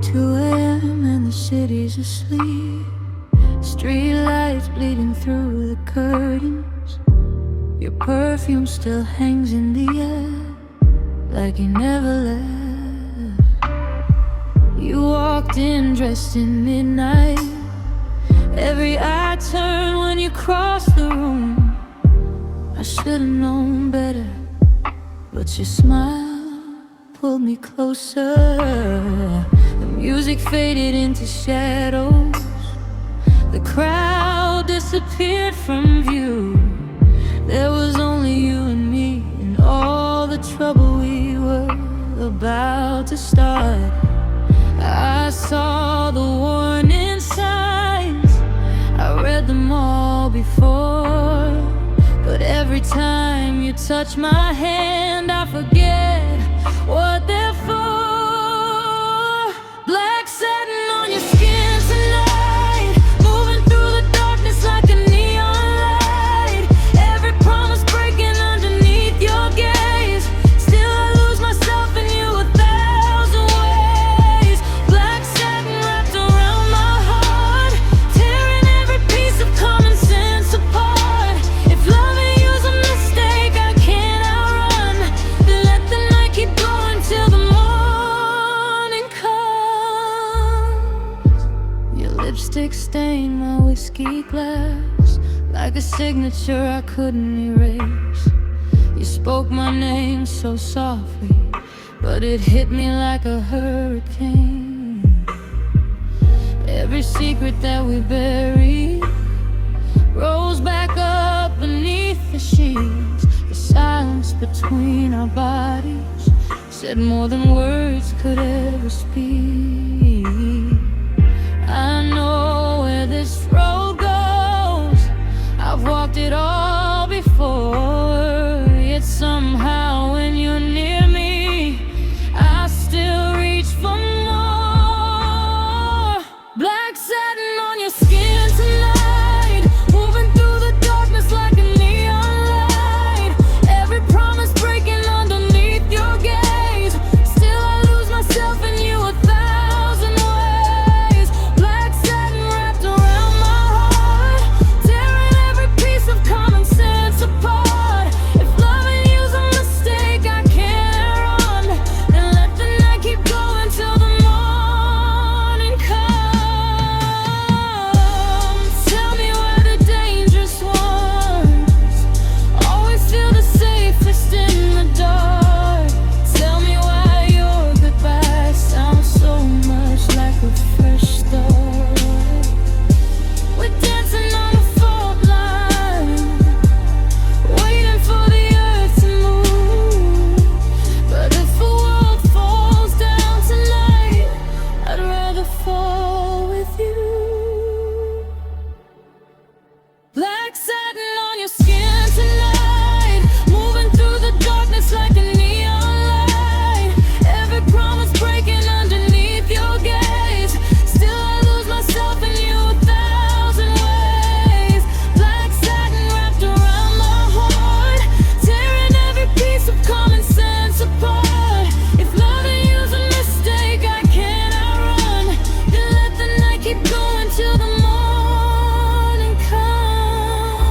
2 a.m. and the city's asleep. Street lights bleeding through the curtains. Your perfume still hangs in the air, like you never left. You walked in dressed in midnight. Every eye turned when you crossed the room. I should've known better, but your smile pulled me closer. The music faded into shadows. The crowd disappeared from view. There was only you and me and all the trouble we were about to start. I saw the warning signs, I read them all before. But every time you touch my hand, I forget what they're for. Black satin on your skin tonight, moving through the darkness like a neon light. Every promise breaking underneath your gaze. Still I lose myself in you 1,000 ways. Black satin wrapped around my heart, tearing every piece of common sense apart. If loving you's a mistake I can't outrun, then let the night keep going till the morning comes. Your lipstick stained my whiskey glass like a signature I couldn't erase. You spoke my name so softly, but it hit me like a hurricane. Every secret that we buried rose back up beneath the sheets. The silence between our bodies said more than words could ever speak. I know where this road goes, I've walked it all before. Yet somehow when you're near me, I still reach for more. Black satin on your skin tonight, moving through the darkness like a neon light. Every promise breaking underneath your gaze. Still I lose myself in you 1,000 ways. Black satin wrapped around my heart, tearing every piece of common sense apart. If loving you's a mistake I can't run, then let the night keep going till the morning comes. Tell me where the dangerous ones always feel the safest in the dark. Tell me why your goodbye sounds so much like a fresh start. We're dancing on the fault line, waiting for the earth to move. But if the world falls down tonight, I'd rather fall with you. Black satin on your skin tonight, moving through the darkness like a neon light. Every promise breaking underneath your gaze. Still I lose myself in you 1,000 ways. Black satin wrapped around my heart, tearing every piece of common sense apart. If loving you's a mistake I can't outrun, then let the night keep going till the morning comes.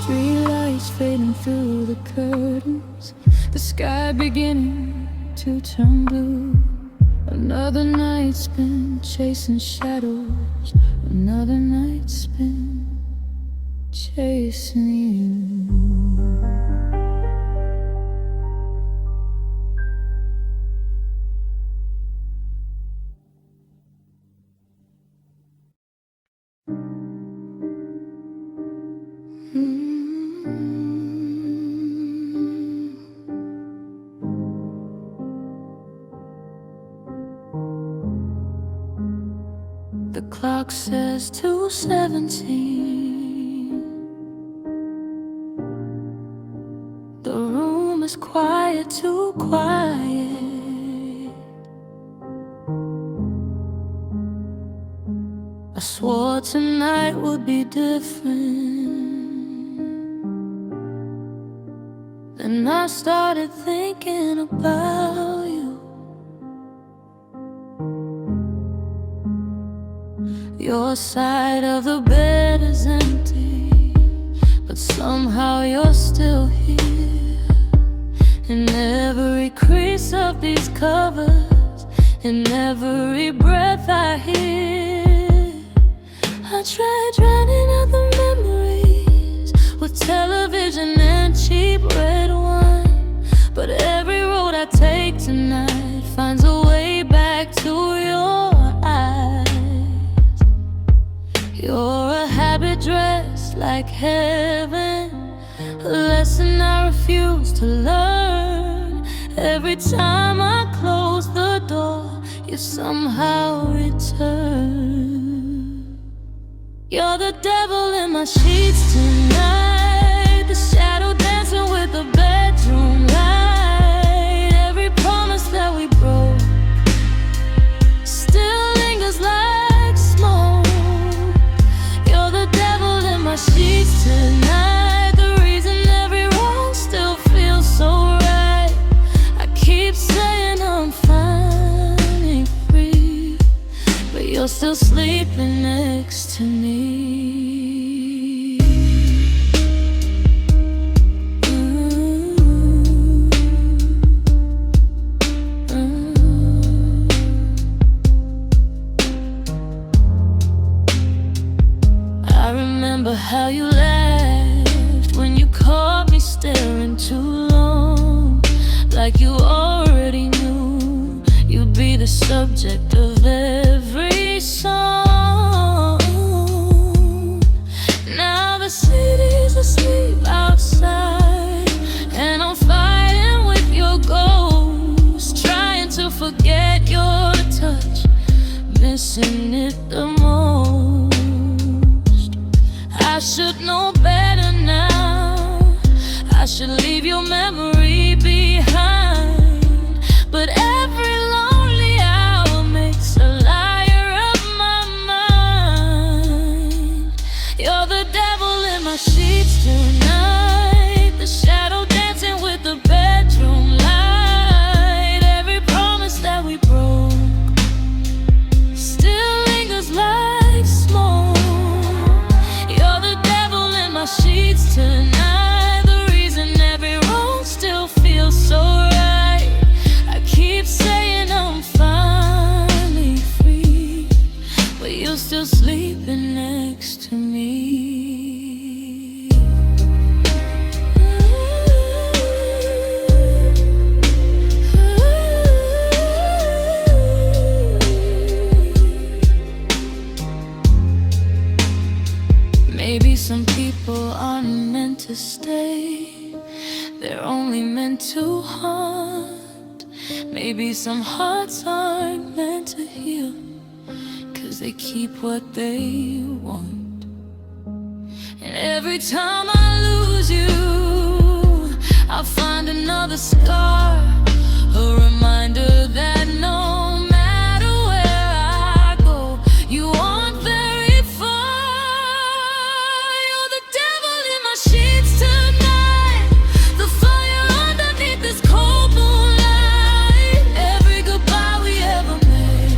Street lights fading through the curtains, the sky beginning to turn blue. Another night spent chasing shadows, another night spent chasing you. The clock says 2:17. The room is quiet, too quiet. I swore tonight would be different. Then I started thinking about you. Your side of the bed is empty, but somehow you're still here. In every crease of these covers, in every breath I hear. I tried drowning out the memories with television and cheap red wine, but every road I take tonight finds a way back to your eyes. You're a habit dressed like heaven, a lesson I refuse to learn. Every time I close the door, you somehow return. You're the devil in my sheets tonight, the shadow dancing with the bedroom light. Every promise that we broke still lingers like smoke. You're the devil in my sheets tonight, the reason every wrong still feels so right. I keep saying I'm finally free, but you're still sleeping next to me. I remember how you laughed when you caught me staring too long, like you already knew you'd be the subject of every song. Now the city's asleep outside, and I'm fighting with your ghost, trying to forget your touch, missing it the most. I should know better now, I should leave your memory behind, but every lonely hour makes a liar of my mind. You're the devil in my sheets tonight, the shadow dancing with the bedroom light. Every promise that we broke still lingers like smoke. You're the devil in my sheets tonight, the reason every wrong still feels so right. I keep saying I'm finally free, but you're still sleeping next to me. Maybe some people aren't meant to stay, they're only meant to haunt. Maybe some hearts aren't meant to heal, 'cause they keep what they want. And every time I lose you, I'll find another scar, a reminder that no matter where I go, you aren't very far. You're the devil in my sheets tonight, the fire underneath this cold moonlight. Every goodbye we ever made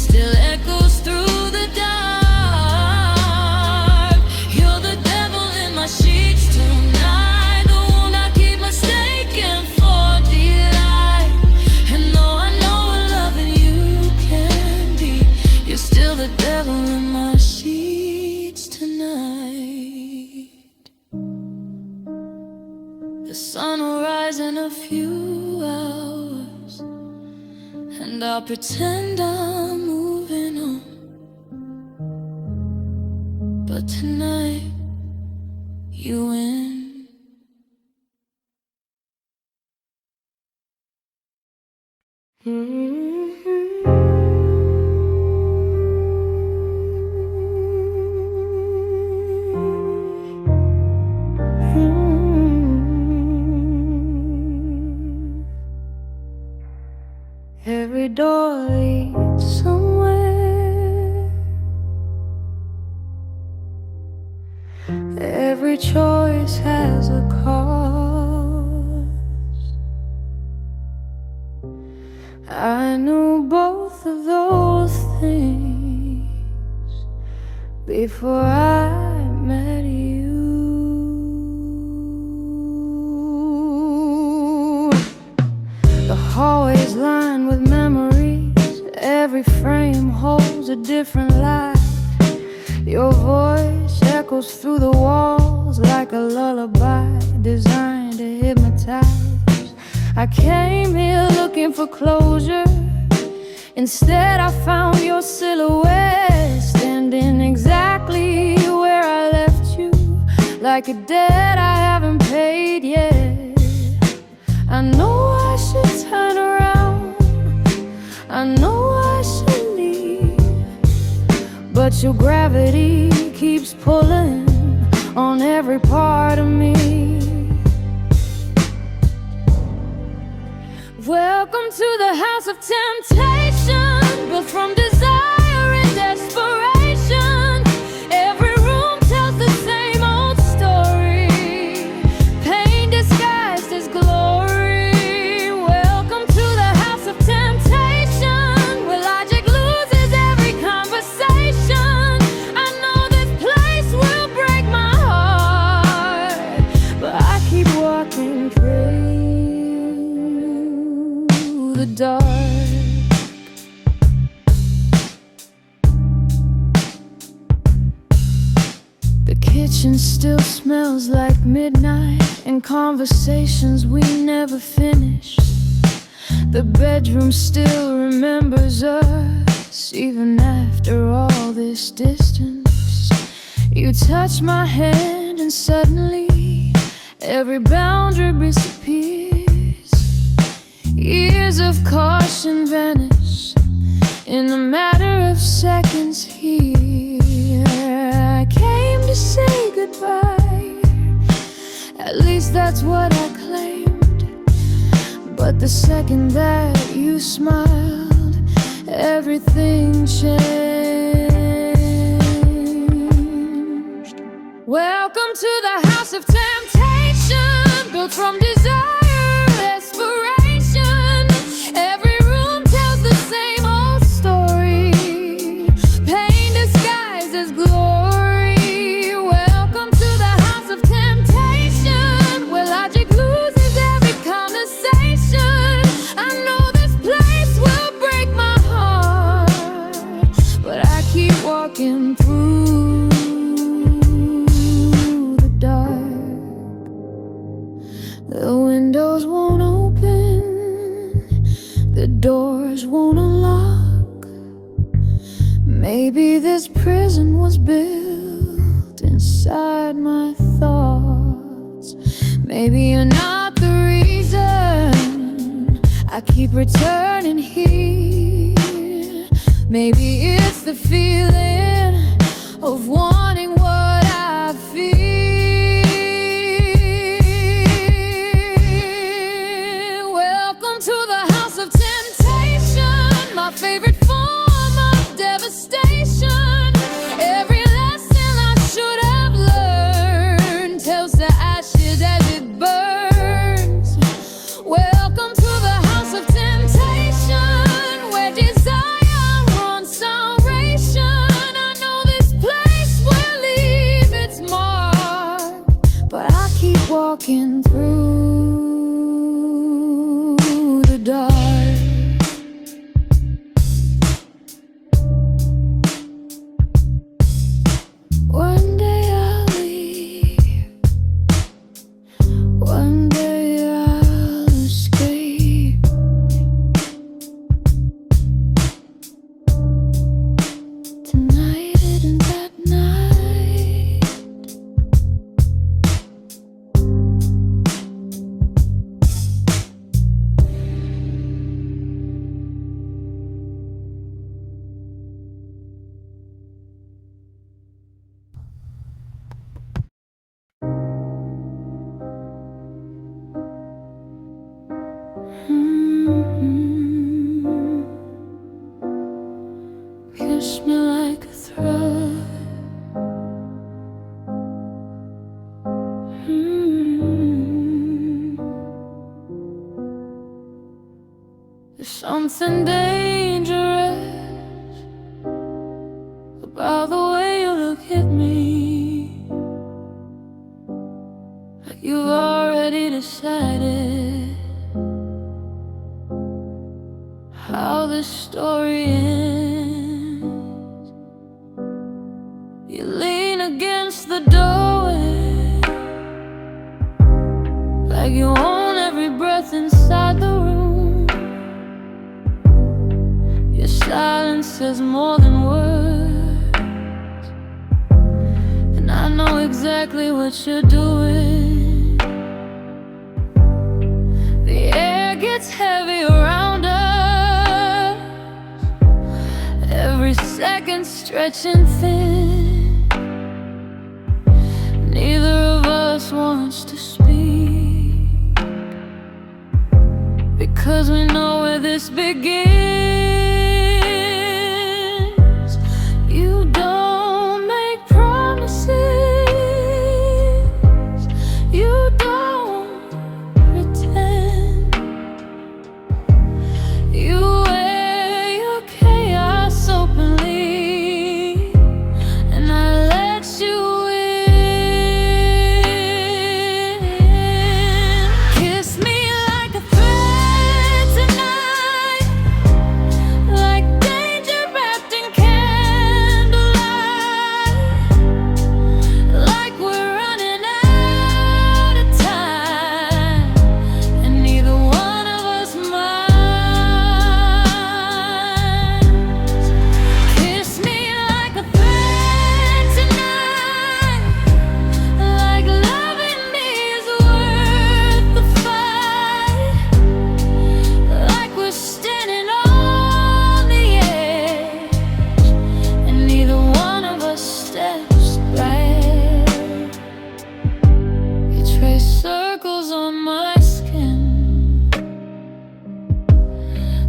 still echoes through the dark. You're the devil in my sheets tonight, the wound I keep mistaken for delight. And though I know what loving you can be, you're still the devil in my sheets tonight. The sun will rise in a few hours, and I'll pretend I'm moving on, but tonight you win. Every door leads somewhere, every choice has a cause. I knew both of those things before I met you. The hallway's lined with memories, every frame holds a different life. Your voice echoes through the walls like a lullaby designed to hypnotize. I came here looking for closure, instead I found your silhouette standing exactly where I left you, like a debt I haven't paid yet. I know I should turn around, I know I should leave, but your gravity keeps pulling on every part of me. Welcome to the house of temptation, built from desire and desperation. Every room tells the same old story, pain disguised as glory. Welcome to the house of temptation, where logic loses every conversation. I know this place will break my heart, but I keep walking through the dark. The kitchen still smells like midnight and conversations we never finished. The bedroom still remembers us even after all this distance. You touch my hand and suddenly every boundary disappears. Years of caution vanish in a matter of seconds here. I came to say goodbye, at least that's what I claimed. But the second that you smiled, everything changed. Welcome to the house of temptation, built from desire, desperation. Every room tells the same old story, pain disguised as glory. Welcome to the house of temptation, where logic loses every conversation. I know this place will break my heart, but I keep walking through the dark. The windows won't open, the doors won't unlock. Maybe this prison was built inside my thoughts. Maybe you're not the reason I keep returning here. Maybe it's the feeling of wanting what I feel. Welcome to the house of temptation, my favorite form of devastation. Every lesson I should have learned tells the ashes as it burns. Welcome to the house of temptation, where desire runs salvation. I know this place will leave its mark, but I keep walking through the dark. One day I'll leave, one day I'll escape. Tonight isn't that night. Kiss me like a thread. There's something dangerous about the way you look decided how the story ends. You lean against the doorway like you own every breath inside the room. Your silence says more than words, and I know exactly what you're doing. The air gets heavy around us, every second stretching thin. Neither of us wants to speak, because we know where this begins. You don't make promises, you don't pretend. You wear your chaos openly, and I let you in. Kiss me like a threat tonight, like danger wrapped in candlelight, like we're running out of time, and neither one of us minds. Kiss me like a threat tonight, like loving me is worth the fight, like we're standing on the edge, and neither one of us steps back. You trace circles on my skin,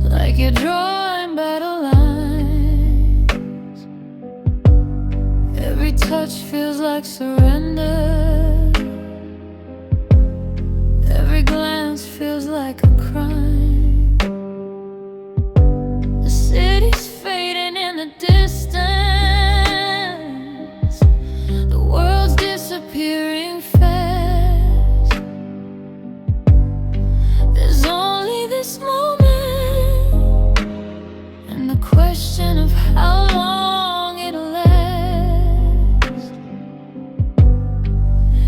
like you're drawing battle lines. Every touch feels like surrender, every glance feels like a crime. The city's fading in the distance, the world's disappearing fast. There's only this moment, and the question of how long it'll last.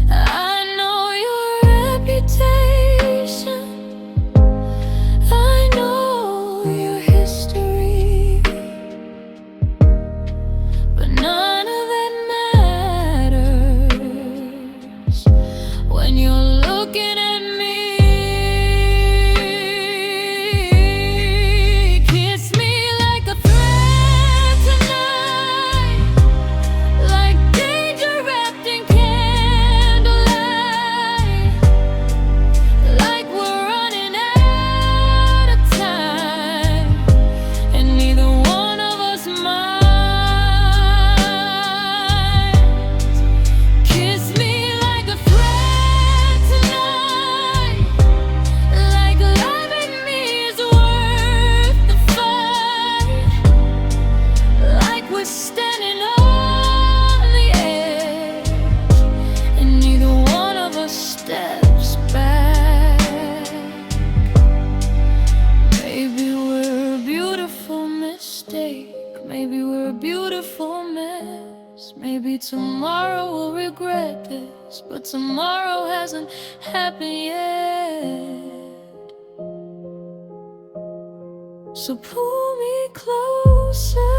I know your reputation, I know your history, but none of that matters when you're looking at me. Kiss me like a threat tonight, like danger wrapped in candlelight, like we're running out of time, and neither one of us minds. Kiss me like a threat tonight, like loving me is worth the fight, like we're standing on the edge, and neither one of us steps back. Maybe we're a beautiful mistake, maybe we're a beautiful mess. Maybe tomorrow we'll regret this, but tomorrow hasn't happened yet. So pull me closer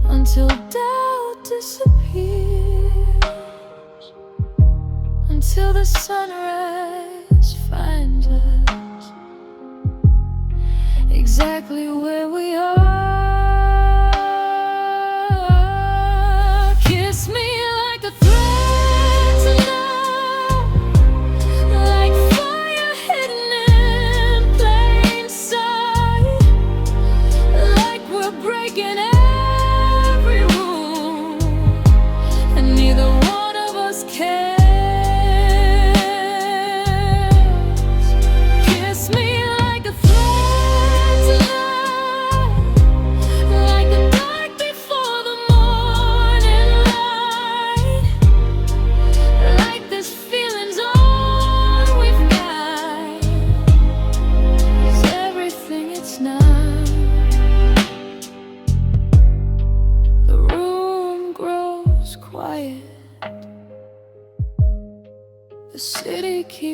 until doubt disappears, until the sunrise finds us exactly where we are. Kiss me like a threat tonight, like fire hidden in plain sight, like we're breaking every rule, and neither one of us cares. Kiss me like a threat tonight,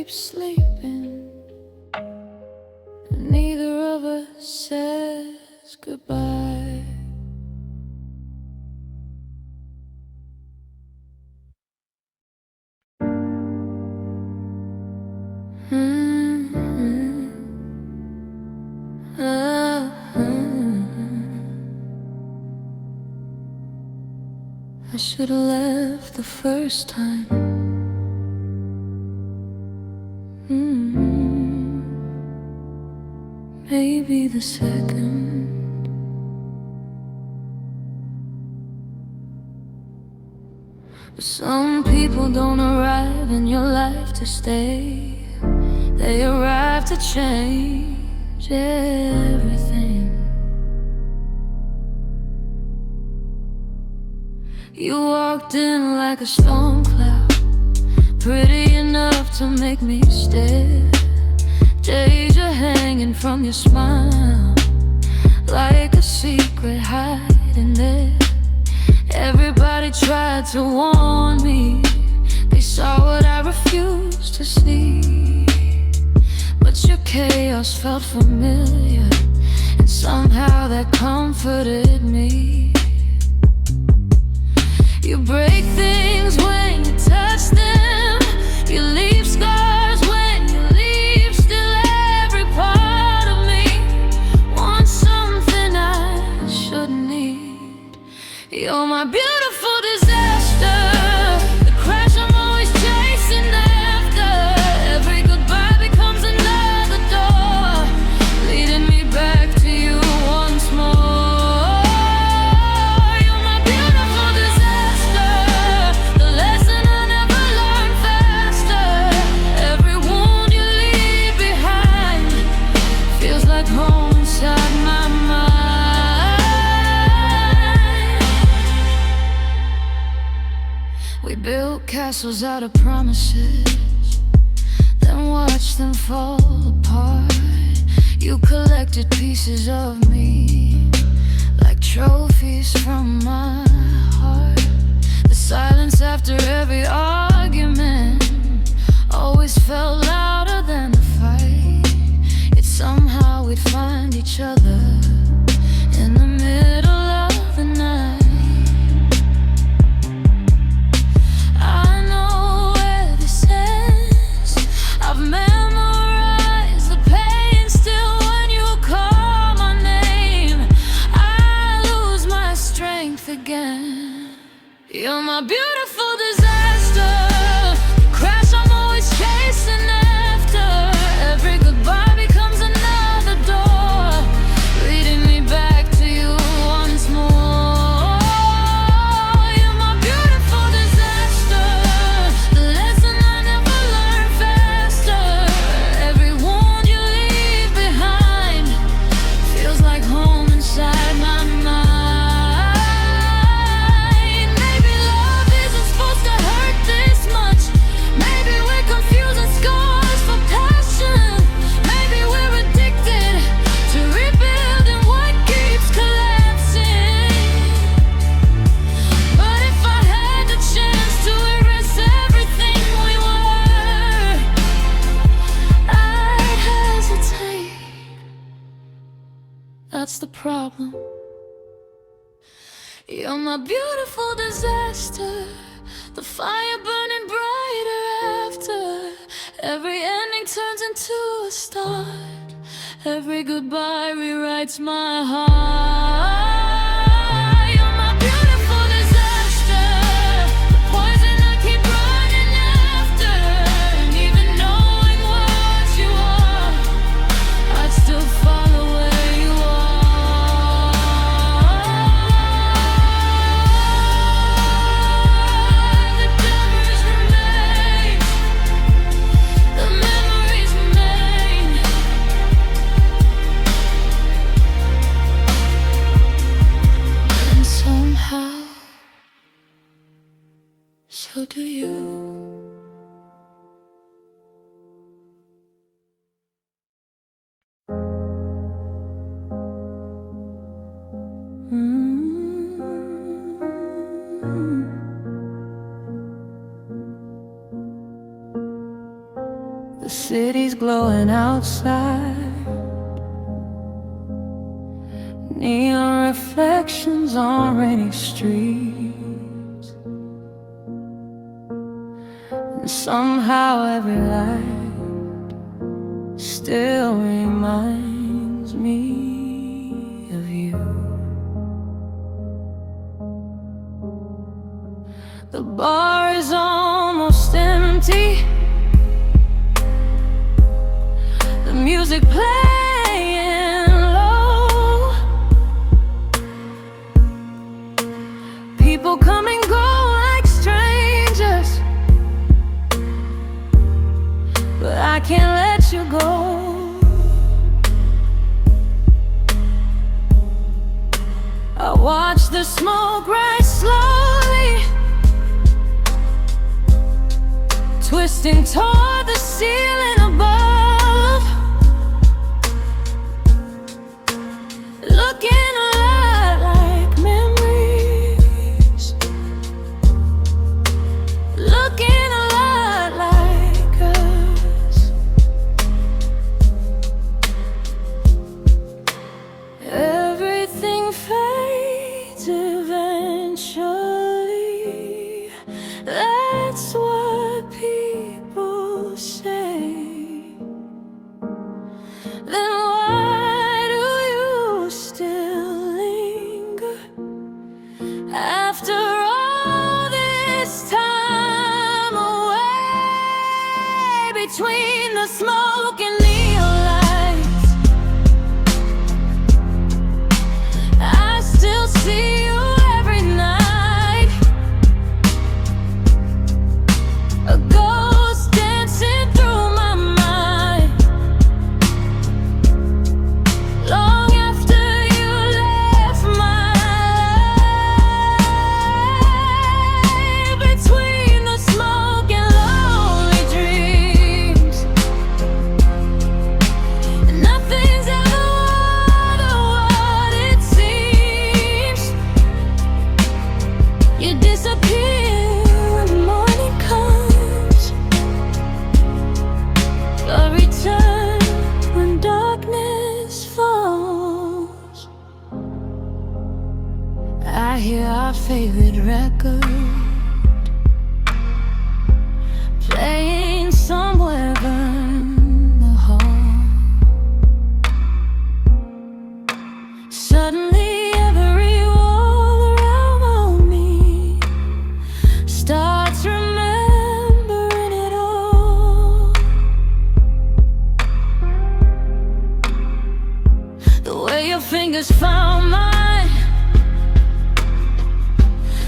keep sleeping, and neither of us says goodbye. I should've left the first time. Maybe the second. But some people don't arrive in your life to stay. They arrive to change everything. You walked in like a storm cloud, pretty enough to make me stare. Days are hanging from your smile, like a secret hiding there. Everybody tried to warn me, they saw what I refused to see. But your chaos felt familiar, and somehow that comforted me. You break things when you touch them. You leave scars when you leave. Still every part of me wants something I shouldn't need. You're my beautiful disaster, the crash I'm always chasing after. Every goodbye becomes another door, leading me back to you once more. We built castles out of promises, then watched them fall apart. You collected pieces of me like trophies from my heart. The silence after every argument always felt louder than the fight. Yet somehow we'd find each other in the middle of the night. I've memorized the pain still when you call my name. I lose my strength again. You're my beautiful disaster, the crash I'm always chasing after. Every goodbye becomes another door, leading me back to you once more. You're my beautiful disaster, the lesson I never learned faster. Every wound you leave behind feels like home inside my mind. Maybe love isn't supposed to hurt this much. Maybe we're confusing scars for passion. Maybe we're addicted to rebuilding what keeps collapsing. But if I had the chance to erase everything we were, I'd hesitate. That's the problem. You're my beautiful disaster, the fire burning brighter after. Every ending turns into a start. Every goodbye rewrites my heart. You're my beautiful disaster, the poison I keep running after. And even knowing what you are, I'd still follow where you are. The memories remain, the memories remain. And somehow, so do you. glowing outside, neon reflections on rainy streets, and somehow every light still reminds me of you. The bar is almost empty, the music playing low, people come and go like strangers, but I can't let you go. I watch the smoke rise slowly, twisting toward the ceiling above, looking a lot like memories, looking a lot like us. Everything fades eventually, that's what people say. Then why do you still linger after all this time away between the smoke and neon lights? I still see you every night, a ghost dancing through my mind, long after you left my life. Between the smoke and lonely dreams, nothing's ever what it seems. You disappear when morning comes, but return when darkness falls. I hear our favorite record playing somewhere in the hall. Suddenly every wall around me starts remembering it all. The way your fingers found mine,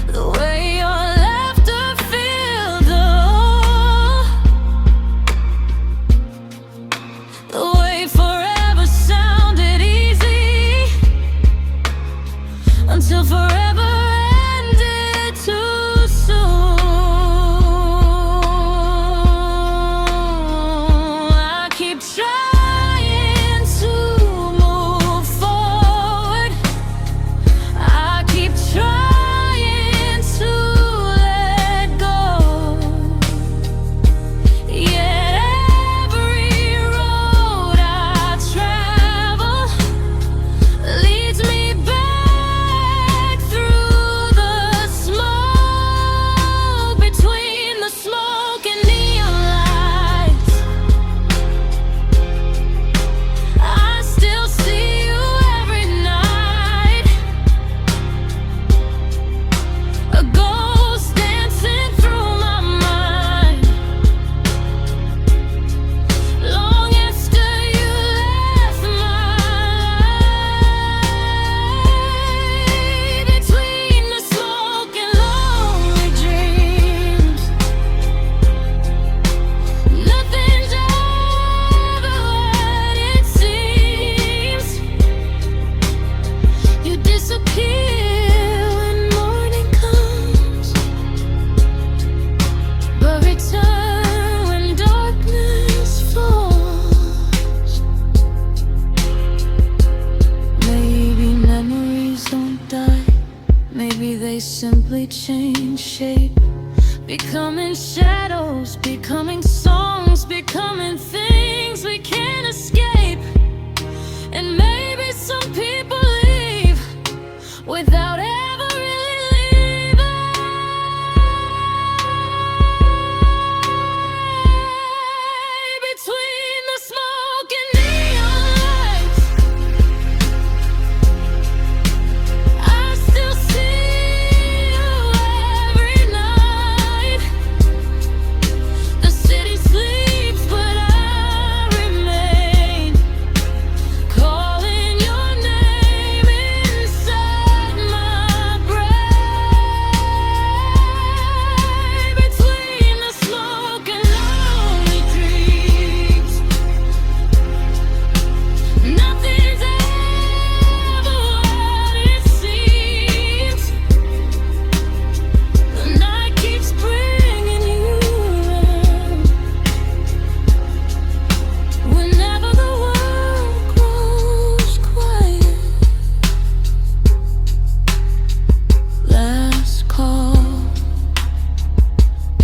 the way your laughter filled the hall, the way forever sounded easy until forever ended too soon. I keep trying to move forward, I keep trying to let go, yet every road I travel leads me back through the smoke, between the smoke and neon lights. I still see you every night, a ghost dancing through my mind, long after you left my life. Between the smoke and lonely dreams, nothing's ever what it seems. You disappear when morning comes, but return when darkness falls. Maybe memories don't die, maybe they simply change shape, becoming shadows, becoming songs walls becoming things we can't escape. And maybe some people leave without ever really leaving. Between the smoke and neon lights, I still see you every night. The city sleeps, but I remain, calling your name inside my brain. Between the smoke and lonely dreams, nothing's ever what it seems. The night keeps bringing you around. Whenever the world grows quiet, last call,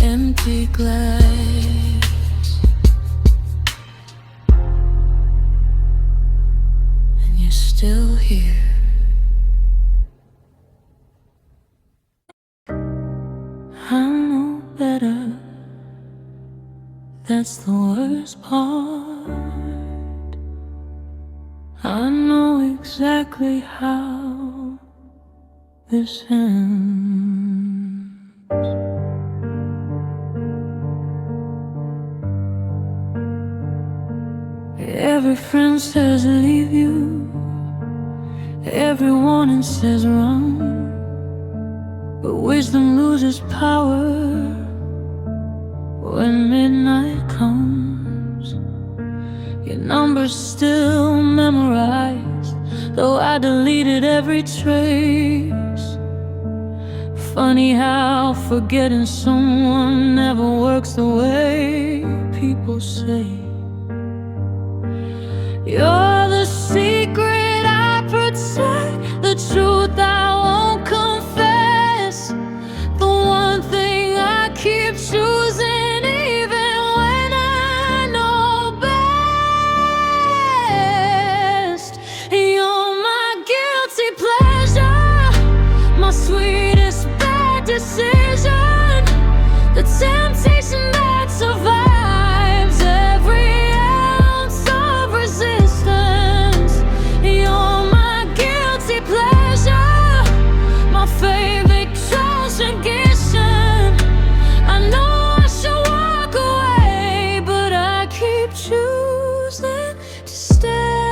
empty glass, and you're still here. I know better, that's the worst part. I know exactly how this ends. Every friend says leave you, every warning says run, but wisdom loses power when midnight comes. Your number's still memorized, though I deleted every trace. Funny how forgetting someone never works the way people say. You're the secret I protect, the truth I won't confess, the one thing I keep choosing even when I know best. You're my guilty pleasure, my sweetest bad decision, the temptation that survives every ounce of resistance. You're my guilty pleasure, my favorite transgression. I know I should walk away, but I keep choosing to stay.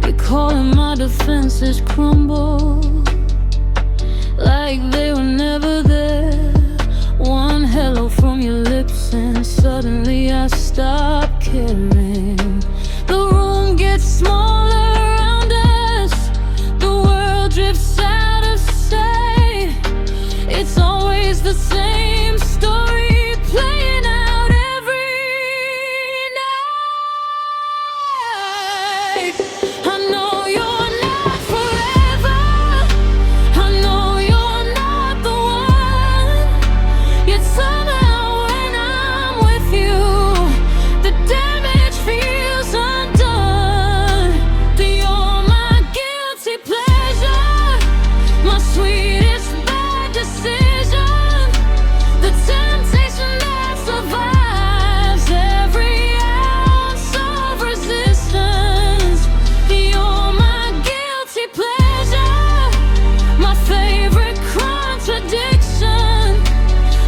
You're calling my defenses crumble, like they were never there. One hello from your lips and suddenly I stop caring. The room gets smaller around us, the world drifts out of sight. It's always the same story playing out every night. I know you're not forever, I know you're not the one. Yet somehow when I'm with you, the damage feels undone. You're my guilty pleasure, my sweetest bad decision, the temptation that survives every ounce of resistance. You're my guilty pleasure, my favorite contradiction.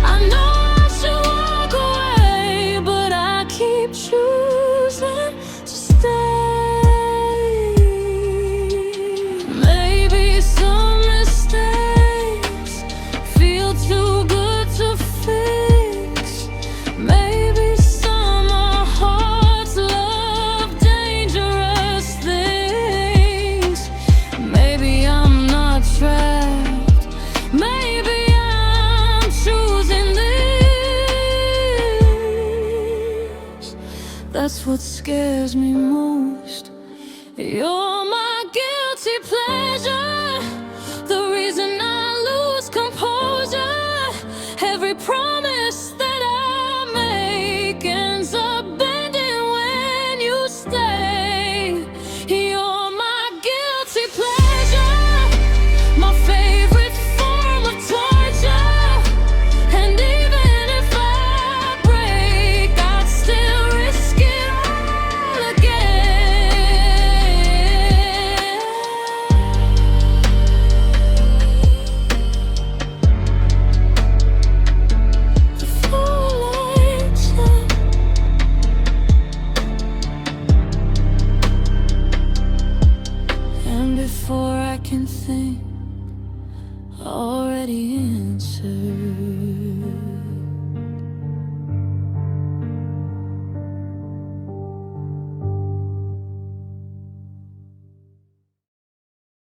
I know I should walk away, but I keep choosing to stay. Maybe some mistakes feel too good to fix. Maybe some our hearts love dangerous things. Maybe I'm not trapped, maybe I'm choosing this. That's what scares me most. You're my guilty pleasure, the reason I lose composure every before I can think, already answered.